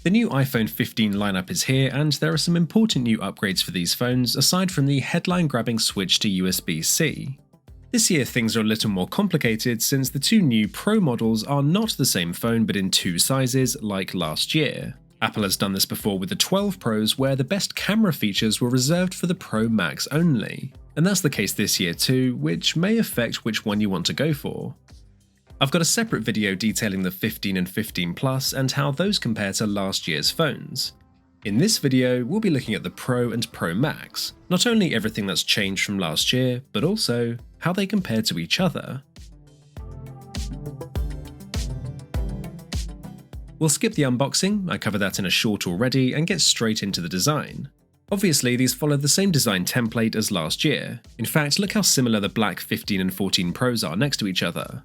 The new iPhone 15 lineup is here, and there are some important new upgrades for these phones aside from the headline-grabbing switch to USB-C. This year things are a little more complicated since the two new Pro models are not the same phone but in two sizes like last year. Apple has done this before with the 12 Pros where the best camera features were reserved for the Pro Max only. And that's the case this year too, which may affect which one you want to go for. I've got a separate video detailing the 15 and 15 Plus and how those compare to last year's phones. In this video, we'll be looking at the Pro and Pro Max, not only everything that's changed from last year, but also how they compare to each other. We'll skip the unboxing, I covered that in a short already, and get straight into the design. Obviously, these follow the same design template as last year. In fact, look how similar the black 15 and 14 Pros are next to each other.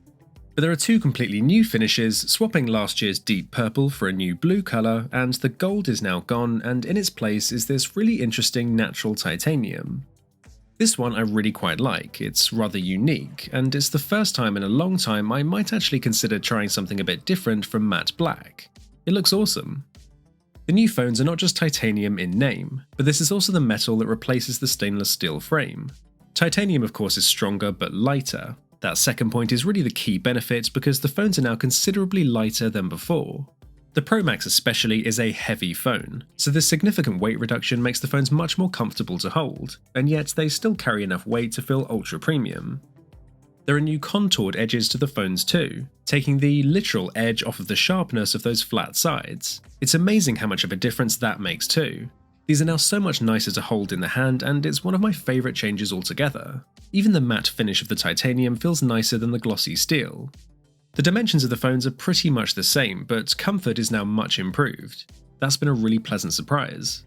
But there are two completely new finishes, swapping last year's deep purple for a new blue colour, and the gold is now gone, and in its place is this really interesting natural titanium. This one I really quite like, it's rather unique, and it's the first time in a long time I might actually consider trying something a bit different from matte black. It looks awesome. The new phones are not just titanium in name, but this is also the metal that replaces the stainless steel frame. Titanium of course is stronger but lighter. That second point is really the key benefit because the phones are now considerably lighter than before. The Pro Max especially is a heavy phone, so this significant weight reduction makes the phones much more comfortable to hold, and yet they still carry enough weight to feel ultra premium. There are new contoured edges to the phones too, taking the literal edge off of the sharpness of those flat sides. It's amazing how much of a difference that makes too. These are now so much nicer to hold in the hand, and it's one of my favourite changes altogether. Even the matte finish of the titanium feels nicer than the glossy steel. The dimensions of the phones are pretty much the same, but comfort is now much improved. That's been a really pleasant surprise.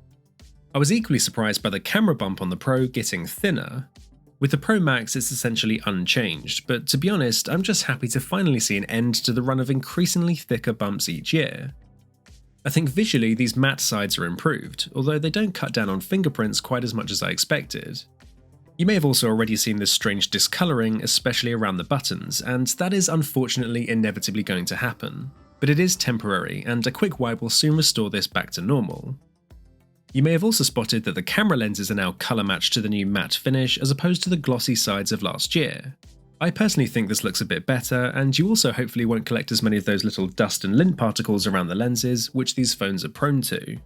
I was equally surprised by the camera bump on the Pro getting thinner. With the Pro Max it's essentially unchanged, but to be honest, I'm just happy to finally see an end to the run of increasingly thicker bumps each year. I think visually these matte sides are improved, although they don't cut down on fingerprints quite as much as I expected. You may have also already seen this strange discolouring, especially around the buttons, and that is unfortunately inevitably going to happen. But it is temporary, and a quick wipe will soon restore this back to normal. You may have also spotted that the camera lenses are now colour matched to the new matte finish as opposed to the glossy sides of last year. I personally think this looks a bit better, and you also hopefully won't collect as many of those little dust and lint particles around the lenses, which these phones are prone to.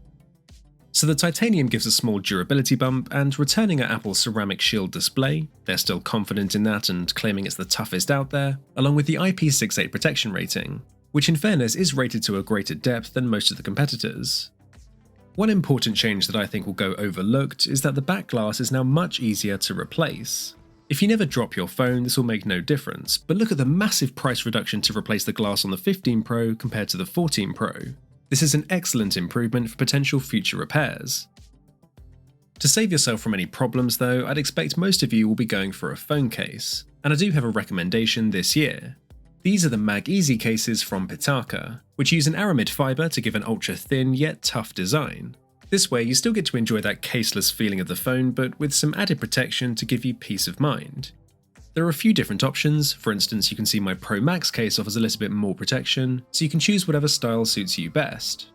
So the titanium gives a small durability bump, and returning at Apple's ceramic shield display, they're still confident in that and claiming it's the toughest out there, along with the IP68 protection rating, which in fairness is rated to a greater depth than most of the competitors. One important change that I think will go overlooked is that the back glass is now much easier to replace. If you never drop your phone, this will make no difference, but look at the massive price reduction to replace the glass on the 15 Pro compared to the 14 Pro. This is an excellent improvement for potential future repairs. To save yourself from any problems though, I'd expect most of you will be going for a phone case, and I do have a recommendation this year. These are the MagEZ cases from Pitaka, which use an aramid fibre to give an ultra-thin yet tough design. This way you still get to enjoy that caseless feeling of the phone, but with some added protection to give you peace of mind. There are a few different options. For instance, you can see my Pro Max case offers a little bit more protection, so you can choose whatever style suits you best.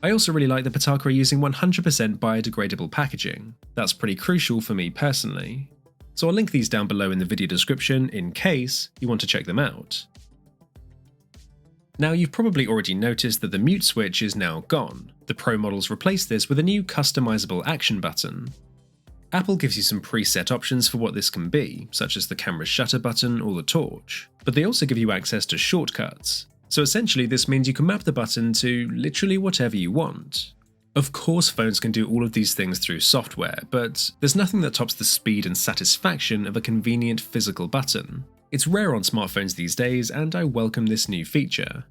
I also really like that Pitaka are using 100% biodegradable packaging. That's pretty crucial for me personally. So I'll link these down below in the video description in case you want to check them out. Now you've probably already noticed that the mute switch is now gone. The Pro models replace this with a new customizable action button. Apple gives you some preset options for what this can be, such as the camera's shutter button or the torch, but they also give you access to shortcuts. So essentially this means you can map the button to literally whatever you want. Of course phones can do all of these things through software, but there's nothing that tops the speed and satisfaction of a convenient physical button. It's rare on smartphones these days, and I welcome this new feature.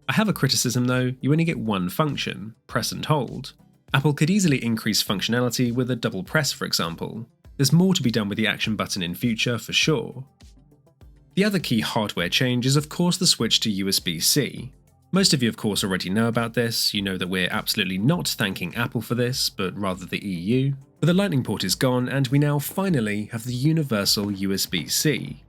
I have a criticism though, you only get one function, press and hold. Apple could easily increase functionality with a double press for example. There's more to be done with the action button in future for sure. The other key hardware change is of course the switch to USB-C. Most of you of course already know about this, you know that we're absolutely not thanking Apple for this, but rather the EU. But the lightning port is gone and we now finally have the universal USB-C.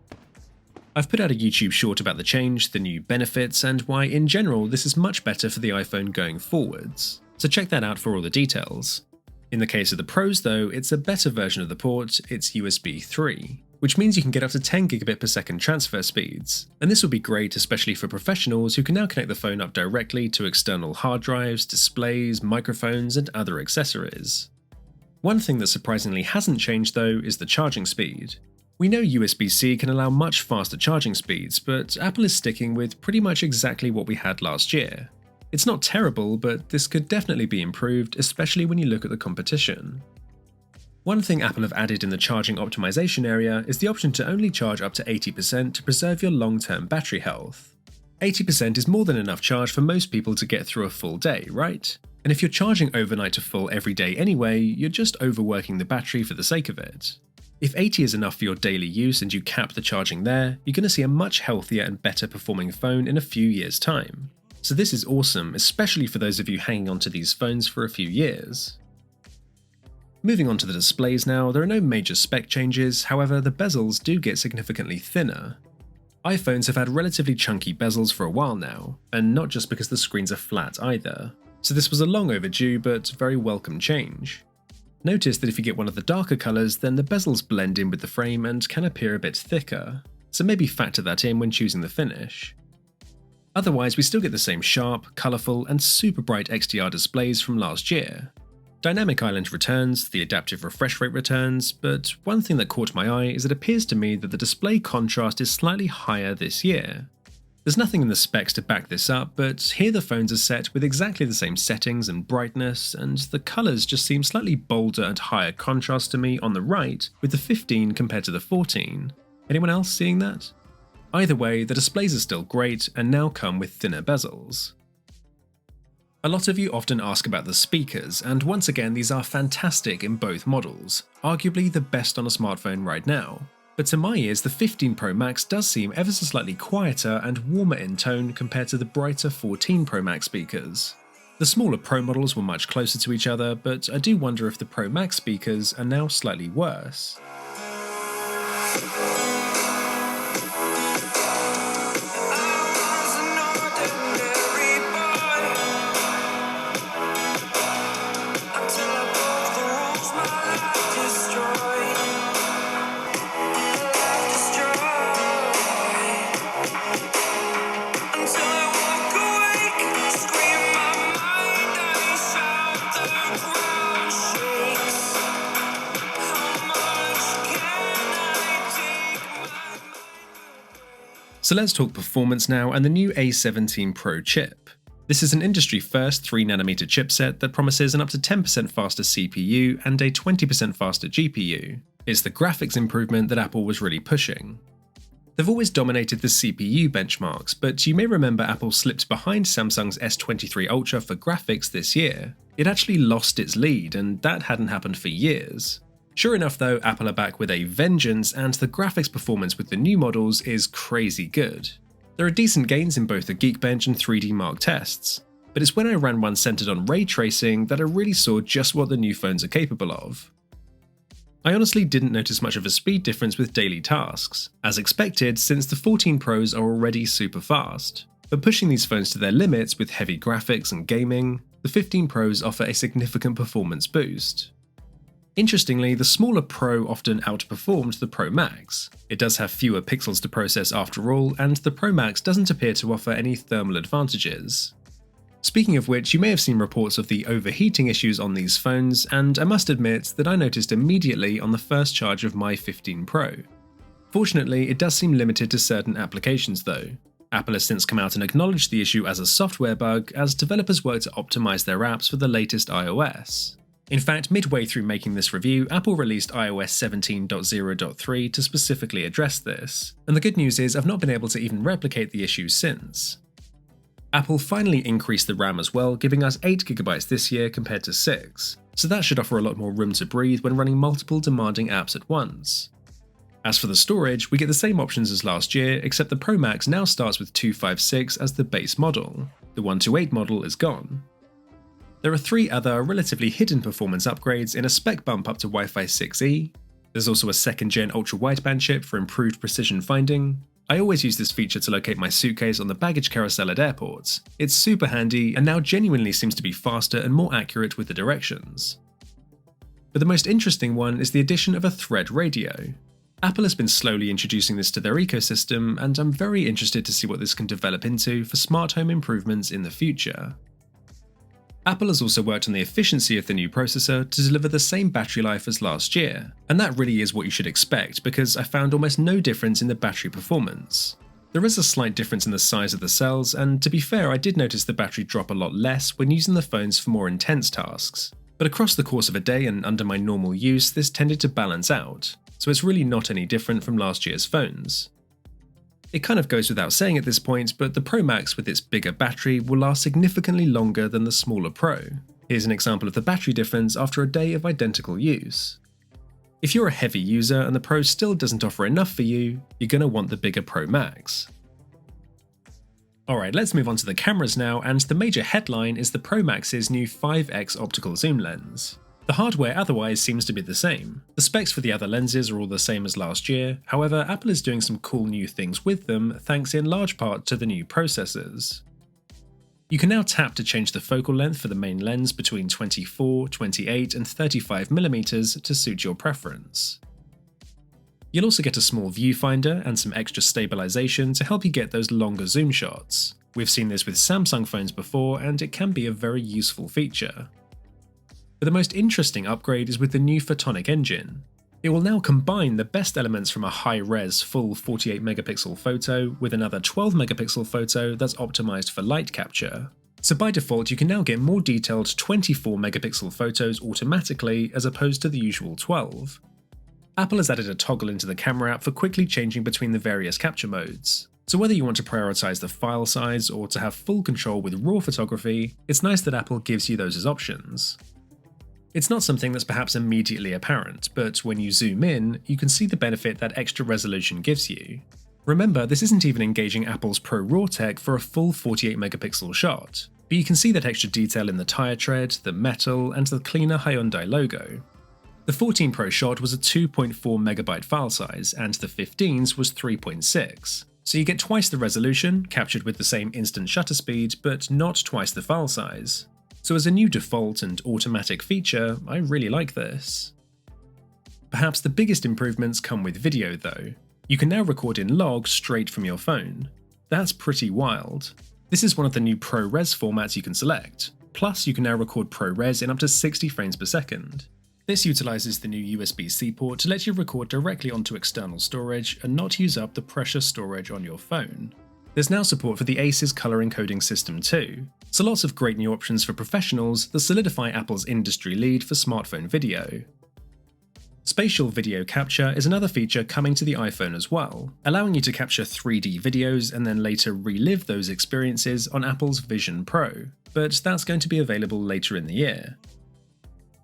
I've put out a YouTube short about the change, the new benefits, and why in general this is much better for the iPhone going forwards, so check that out for all the details. In the case of the Pros though, it's a better version of the port, it's USB 3, which means you can get up to 10 gigabit per second transfer speeds, and this will be great especially for professionals who can now connect the phone up directly to external hard drives, displays, microphones, and other accessories. One thing that surprisingly hasn't changed though is the charging speed. We know USB-C can allow much faster charging speeds, but Apple is sticking with pretty much exactly what we had last year. It's not terrible, but this could definitely be improved, especially when you look at the competition. One thing Apple have added in the charging optimization area is the option to only charge up to 80% to preserve your long-term battery health. 80% is more than enough charge for most people to get through a full day, right? And if you're charging overnight to full every day anyway, you're just overworking the battery for the sake of it. If 80 is enough for your daily use and you cap the charging there, you're going to see a much healthier and better performing phone in a few years' time. So this is awesome, especially for those of you hanging onto these phones for a few years. Moving on to the displays now, there are no major spec changes, however the bezels do get significantly thinner. iPhones have had relatively chunky bezels for a while now, and not just because the screens are flat either, so this was a long overdue but very welcome change. Notice that if you get one of the darker colours, then the bezels blend in with the frame and can appear a bit thicker, so maybe factor that in when choosing the finish. Otherwise, we still get the same sharp, colourful, and super bright XDR displays from last year. Dynamic Island returns, the adaptive refresh rate returns, but one thing that caught my eye is it appears to me that the display contrast is slightly higher this year. There's nothing in the specs to back this up, but here the phones are set with exactly the same settings and brightness, and the colours just seem slightly bolder and higher contrast to me on the right with the 15 compared to the 14. Anyone else seeing that? Either way, the displays are still great and now come with thinner bezels. A lot of you often ask about the speakers, and once again these are fantastic in both models, arguably the best on a smartphone right now. But to my ears, the 15 Pro Max does seem ever so slightly quieter and warmer in tone compared to the brighter 14 Pro Max speakers. The smaller Pro models were much closer to each other, but I do wonder if the Pro Max speakers are now slightly worse. So let's talk performance now and the new A17 Pro chip. This is an industry-first 3nm chipset that promises an up to 10% faster CPU and a 20% faster GPU. It's the graphics improvement that Apple was really pushing. They've always dominated the CPU benchmarks, but you may remember Apple slipped behind Samsung's S23 Ultra for graphics this year. It actually lost its lead, and that hadn't happened for years. Sure enough though, Apple are back with a vengeance, and the graphics performance with the new models is crazy good. There are decent gains in both the Geekbench and 3D Mark tests, but it's when I ran one centered on ray tracing that I really saw just what the new phones are capable of. I honestly didn't notice much of a speed difference with daily tasks, as expected since the 14 Pros are already super fast. But pushing these phones to their limits with heavy graphics and gaming, the 15 Pros offer a significant performance boost. Interestingly, the smaller Pro often outperformed the Pro Max. It does have fewer pixels to process after all, and the Pro Max doesn't appear to offer any thermal advantages. Speaking of which, you may have seen reports of the overheating issues on these phones, and I must admit that I noticed immediately on the first charge of my 15 Pro. Fortunately, it does seem limited to certain applications though. Apple has since come out and acknowledged the issue as a software bug as developers work to optimize their apps for the latest iOS. In fact, midway through making this review, Apple released iOS 17.0.3 to specifically address this, and the good news is I've not been able to even replicate the issue since. Apple finally increased the RAM as well, giving us 8GB this year compared to 6, so that should offer a lot more room to breathe when running multiple demanding apps at once. As for the storage, we get the same options as last year, except the Pro Max now starts with 256 as the base model. The 128 model is gone. There are 3 other relatively hidden performance upgrades in a spec bump up to Wi-Fi 6E. There's also a 2nd-gen ultra-wideband chip for improved precision finding, I always use this feature to locate my suitcase on the baggage carousel at airports. It's super handy and now genuinely seems to be faster and more accurate with the directions. But the most interesting one is the addition of a thread radio. Apple has been slowly introducing this to their ecosystem, and I'm very interested to see what this can develop into for smart home improvements in the future. Apple has also worked on the efficiency of the new processor to deliver the same battery life as last year, and that really is what you should expect because I found almost no difference in the battery performance. There is a slight difference in the size of the cells, and to be fair, I did notice the battery drop a lot less when using the phones for more intense tasks. But across the course of a day and under my normal use, this tended to balance out, so it's really not any different from last year's phones. It kind of goes without saying at this point, but the Pro Max with its bigger battery will last significantly longer than the smaller Pro. Here's an example of the battery difference after a day of identical use. If you're a heavy user and the Pro still doesn't offer enough for you, you're going to want the bigger Pro Max. Alright, let's move on to the cameras now, and the major headline is the Pro Max's new 5x optical zoom lens. The hardware otherwise seems to be the same. The specs for the other lenses are all the same as last year, however Apple is doing some cool new things with them thanks in large part to the new processors. You can now tap to change the focal length for the main lens between 24, 28 and 35mm to suit your preference. You'll also get a small viewfinder and some extra stabilization to help you get those longer zoom shots. We've seen this with Samsung phones before and it can be a very useful feature. But the most interesting upgrade is with the new photonic engine. It will now combine the best elements from a high-res full 48-megapixel photo with another 12-megapixel photo that's optimized for light capture. So by default you can now get more detailed 24-megapixel photos automatically as opposed to the usual 12. Apple has added a toggle into the camera app for quickly changing between the various capture modes. So whether you want to prioritize the file size or to have full control with RAW photography, it's nice that Apple gives you those as options. It's not something that's perhaps immediately apparent, but when you zoom in, you can see the benefit that extra resolution gives you. Remember, this isn't even engaging Apple's Pro RAW tech for a full 48-megapixel shot, but you can see that extra detail in the tyre tread, the metal, and the cleaner Hyundai logo. The 14 Pro shot was a 2.4MB file size, and the 15's was 3.6, so you get twice the resolution, captured with the same instant shutter speed, but not twice the file size. So as a new default and automatic feature, I really like this. Perhaps the biggest improvements come with video though. You can now record in log straight from your phone. That's pretty wild. This is one of the new ProRes formats you can select. Plus you can now record ProRes in up to 60 frames per second. This utilizes the new USB-C port to let you record directly onto external storage and not use up the precious storage on your phone. There's now support for the ACES color encoding system too, so lots of great new options for professionals that solidify Apple's industry lead for smartphone video. Spatial video capture is another feature coming to the iPhone as well, allowing you to capture 3D videos and then later relive those experiences on Apple's Vision Pro, but that's going to be available later in the year.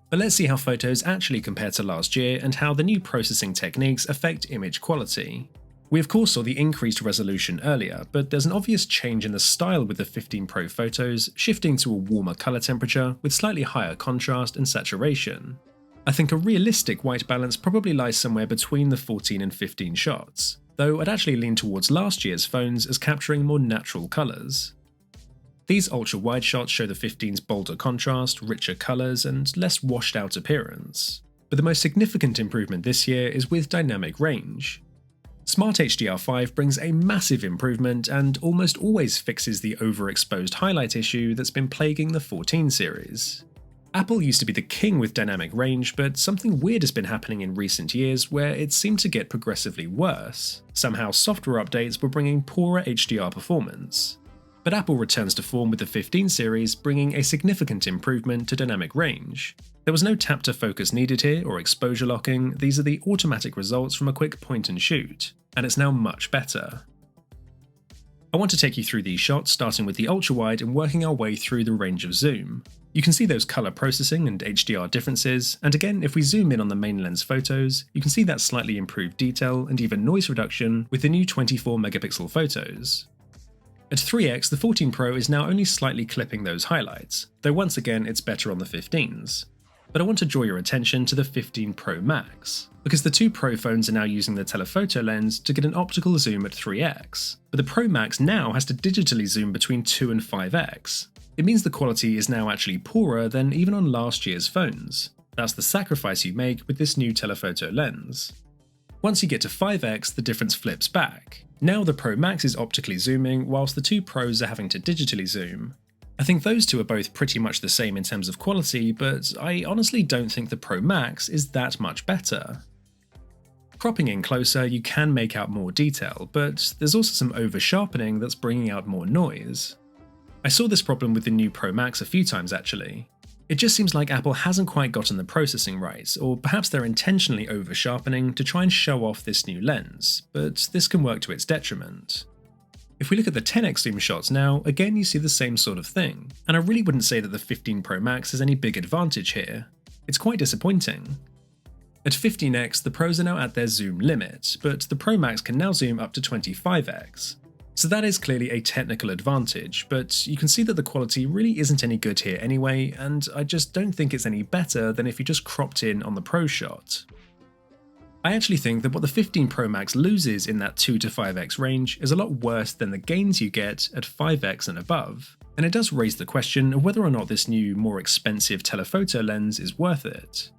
But let's see how photos actually compare to last year and how the new processing techniques affect image quality. We of course saw the increased resolution earlier, but there's an obvious change in the style with the 15 Pro photos, shifting to a warmer color temperature with slightly higher contrast and saturation. I think a realistic white balance probably lies somewhere between the 14 and 15 shots, though I'd actually lean towards last year's phones as capturing more natural colors. These ultra-wide shots show the 15's bolder contrast, richer colors, and less washed out appearance. But the most significant improvement this year is with dynamic range. Smart HDR5 brings a massive improvement and almost always fixes the overexposed highlight issue that's been plaguing the 14 series. Apple used to be the king with dynamic range, but something weird has been happening in recent years where it seemed to get progressively worse. Somehow software updates were bringing poorer HDR performance. But Apple returns to form with the 15 series, bringing a significant improvement to dynamic range. There was no tap to focus needed here or exposure locking, these are the automatic results from a quick point and shoot, and it's now much better. I want to take you through these shots, starting with the ultra-wide and working our way through the range of zoom. You can see those color processing and HDR differences, and again if we zoom in on the main lens photos, you can see that slightly improved detail and even noise reduction with the new 24 megapixel photos. At 3x, the 14 Pro is now only slightly clipping those highlights, though once again it's better on the 15s. But I want to draw your attention to the 15 Pro Max, because the two Pro phones are now using the telephoto lens to get an optical zoom at 3x, but the Pro Max now has to digitally zoom between 2 and 5x. It means the quality is now actually poorer than even on last year's phones. That's the sacrifice you make with this new telephoto lens. Once you get to 5x, the difference flips back. Now the Pro Max is optically zooming, whilst the two Pros are having to digitally zoom. I think those two are both pretty much the same in terms of quality, but I honestly don't think the Pro Max is that much better. Cropping in closer, you can make out more detail, but there's also some over-sharpening that's bringing out more noise. I saw this problem with the new Pro Max a few times actually. It just seems like Apple hasn't quite gotten the processing right, or perhaps they're intentionally over-sharpening to try and show off this new lens, but this can work to its detriment. If we look at the 10x zoom shots now, again you see the same sort of thing, and I really wouldn't say that the 15 Pro Max has any big advantage here. It's quite disappointing. At 15x, the Pros are now at their zoom limit, but the Pro Max can now zoom up to 25x. So that is clearly a technical advantage, but you can see that the quality really isn't any good here anyway, and I just don't think it's any better than if you just cropped in on the Pro shot. I actually think that what the 15 Pro Max loses in that 2 to 5x range is a lot worse than the gains you get at 5x and above, and it does raise the question of whether or not this new, more expensive telephoto lens is worth it.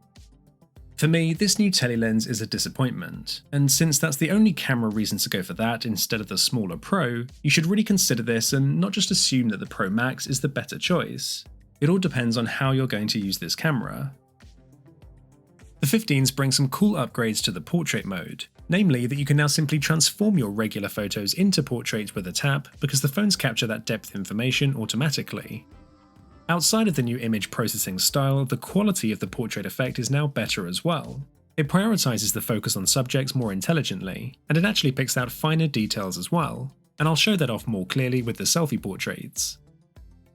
For me, this new tele lens is a disappointment, and since that's the only camera reason to go for that instead of the smaller Pro, you should really consider this and not just assume that the Pro Max is the better choice. It all depends on how you're going to use this camera. The 15s bring some cool upgrades to the portrait mode, namely that you can now simply transform your regular photos into portraits with a tap because the phones capture that depth information automatically. Outside of the new image processing style, the quality of the portrait effect is now better as well. It prioritizes the focus on subjects more intelligently, and it actually picks out finer details as well, and I'll show that off more clearly with the selfie portraits.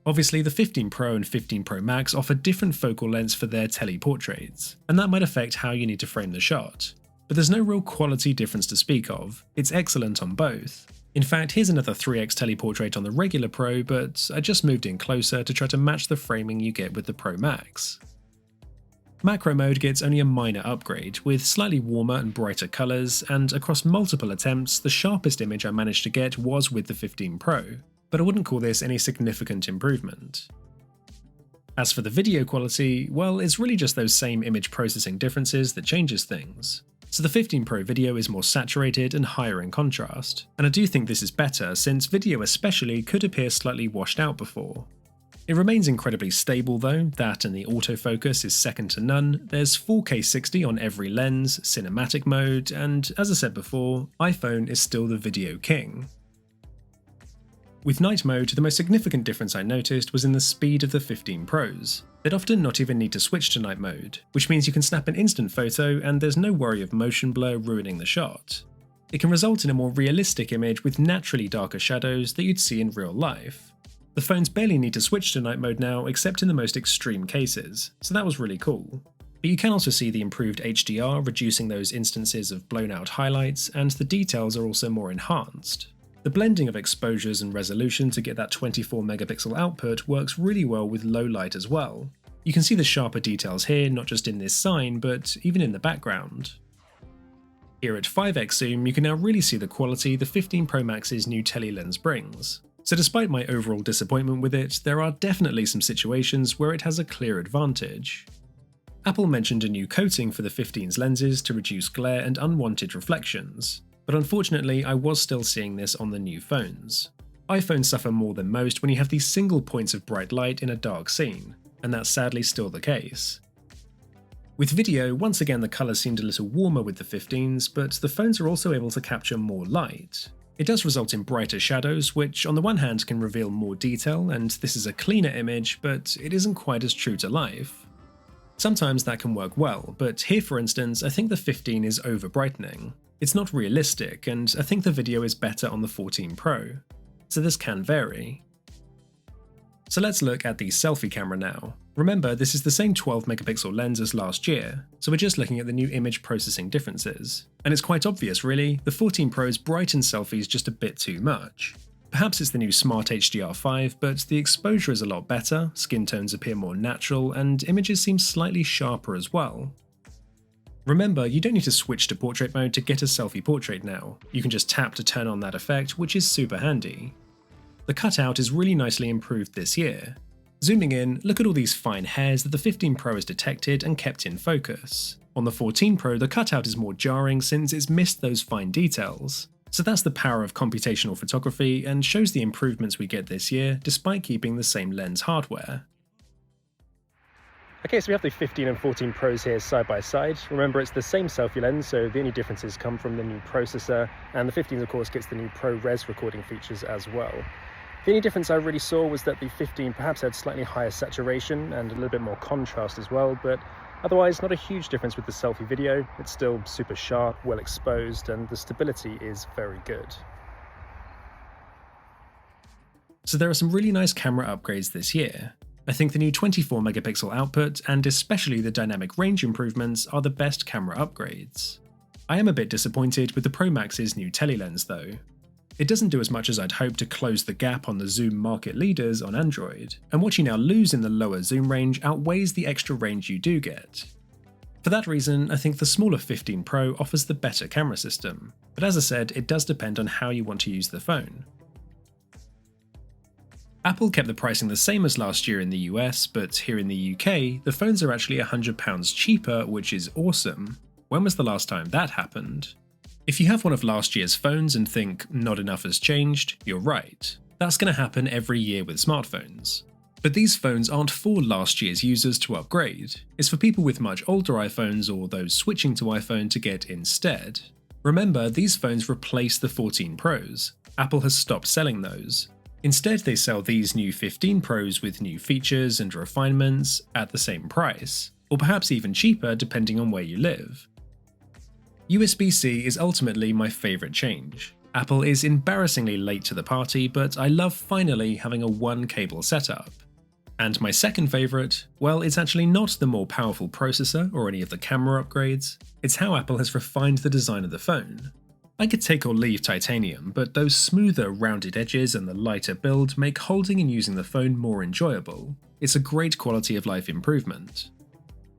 Obviously, the 15 Pro and 15 Pro Max offer different focal lengths for their teleportraits, and that might affect how you need to frame the shot. But there's no real quality difference to speak of, it's excellent on both. In fact, here's another 3x teleportrait on the regular Pro, but I just moved in closer to try to match the framing you get with the Pro Max. Macro mode gets only a minor upgrade, with slightly warmer and brighter colours, and across multiple attempts, the sharpest image I managed to get was with the 15 Pro. But I wouldn't call this any significant improvement. As for the video quality, well, it's really just those same image processing differences that changes things. So the 15 Pro video is more saturated and higher in contrast, and I do think this is better since video especially could appear slightly washed out before. It remains incredibly stable though, that and the autofocus is second to none, there's 4K 60 on every lens, cinematic mode, and as I said before, iPhone is still the video king. With night mode, the most significant difference I noticed was in the speed of the 15 Pros. They'd often not even need to switch to night mode, which means you can snap an instant photo and there's no worry of motion blur ruining the shot. It can result in a more realistic image with naturally darker shadows that you'd see in real life. The phones barely need to switch to night mode now except in the most extreme cases, so that was really cool. But you can also see the improved HDR reducing those instances of blown out highlights, and the details are also more enhanced. The blending of exposures and resolution to get that 24 megapixel output works really well with low light as well. You can see the sharper details here, not just in this sign, but even in the background. Here at 5x zoom, you can now really see the quality the 15 Pro Max's new tele lens brings. So despite my overall disappointment with it, there are definitely some situations where it has a clear advantage. Apple mentioned a new coating for the 15's lenses to reduce glare and unwanted reflections. But unfortunately, I was still seeing this on the new phones. iPhones suffer more than most when you have these single points of bright light in a dark scene, and that's sadly still the case. With video, once again the colours seemed a little warmer with the 15s, but the phones are also able to capture more light. It does result in brighter shadows, which on the one hand can reveal more detail, and this is a cleaner image, but it isn't quite as true to life. Sometimes that can work well, but here for instance, I think the 15 is over-brightening. It's not realistic, and I think the video is better on the 14 Pro, so this can vary. So let's look at the selfie camera now. Remember, this is the same 12 megapixel lens as last year, so we're just looking at the new image processing differences. And it's quite obvious really, the 14 Pro's brightens selfies just a bit too much. Perhaps it's the new Smart HDR5, but the exposure is a lot better, skin tones appear more natural, and images seem slightly sharper as well. Remember, you don't need to switch to portrait mode to get a selfie portrait now. You can just tap to turn on that effect, which is super handy. The cutout is really nicely improved this year. Zooming in, look at all these fine hairs that the 15 Pro has detected and kept in focus. On the 14 Pro, the cutout is more jarring since it's missed those fine details. So that's the power of computational photography and shows the improvements we get this year despite keeping the same lens hardware. Okay, so we have the 15 and 14 Pros here side by side. Remember, it's the same selfie lens, so the only differences come from the new processor, and the 15 of course gets the new ProRes recording features as well. The only difference I really saw was that the 15 perhaps had slightly higher saturation and a little bit more contrast as well, but otherwise not a huge difference with the selfie video. It's still super sharp, well exposed, and the stability is very good. So there are some really nice camera upgrades this year. I think the new 24 megapixel output and especially the dynamic range improvements are the best camera upgrades. I am a bit disappointed with the Pro Max's new telelens though. It doesn't do as much as I'd hoped to close the gap on the zoom market leaders on Android, and what you now lose in the lower zoom range outweighs the extra range you do get. For that reason, I think the smaller 15 Pro offers the better camera system, but as I said, it does depend on how you want to use the phone. Apple kept the pricing the same as last year in the US, but here in the UK, the phones are actually £100 cheaper, which is awesome. When was the last time that happened? If you have one of last year's phones and think not enough has changed, you're right. That's going to happen every year with smartphones. But these phones aren't for last year's users to upgrade. It's for people with much older iPhones or those switching to iPhone to get instead. Remember, these phones replace the 14 Pros. Apple has stopped selling those. Instead, they sell these new 15 Pros with new features and refinements at the same price, or perhaps even cheaper depending on where you live. USB-C is ultimately my favourite change. Apple is embarrassingly late to the party, but I love finally having a one cable setup. And my second favourite, well, it's actually not the more powerful processor or any of the camera upgrades, it's how Apple has refined the design of the phone. I could take or leave titanium, but those smoother, rounded edges and the lighter build make holding and using the phone more enjoyable. It's a great quality of life improvement.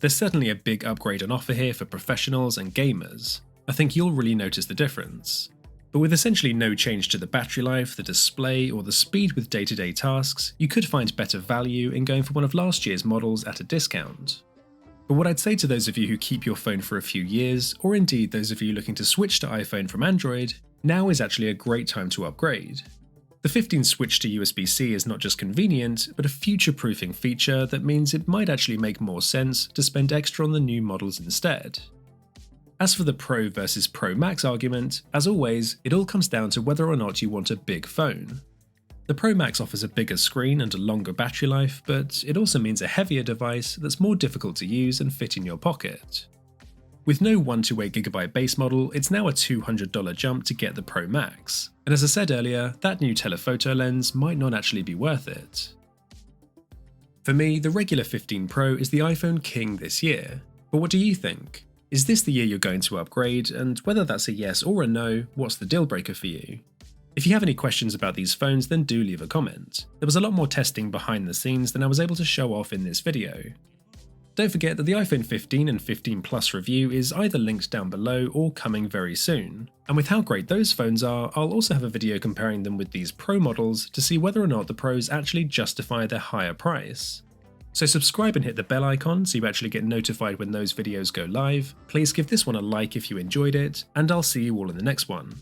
There's certainly a big upgrade on offer here for professionals and gamers. I think you'll really notice the difference. But with essentially no change to the battery life, the display, or the speed with day-to-day tasks, you could find better value in going for one of last year's models at a discount. But what I'd say to those of you who keep your phone for a few years, or indeed those of you looking to switch to iPhone from Android, now is actually a great time to upgrade. The 15 switch to USB-C is not just convenient, but a future-proofing feature that means it might actually make more sense to spend extra on the new models instead. As for the Pro versus Pro Max argument, as always, it all comes down to whether or not you want a big phone. The Pro Max offers a bigger screen and a longer battery life, but it also means a heavier device that's more difficult to use and fit in your pocket. With no 128GB base model, it's now a $200 jump to get the Pro Max, and as I said earlier, that new telephoto lens might not actually be worth it. For me, the regular 15 Pro is the iPhone king this year, but what do you think? Is this the year you're going to upgrade, and whether that's a yes or a no, what's the deal breaker for you? If you have any questions about these phones, then do leave a comment. There was a lot more testing behind the scenes than I was able to show off in this video. Don't forget that the iPhone 15 and 15 Plus review is either linked down below or coming very soon. And with how great those phones are, I'll also have a video comparing them with these Pro models to see whether or not the Pros actually justify their higher price. So subscribe and hit the bell icon so you actually get notified when those videos go live. Please give this one a like if you enjoyed it, and I'll see you all in the next one.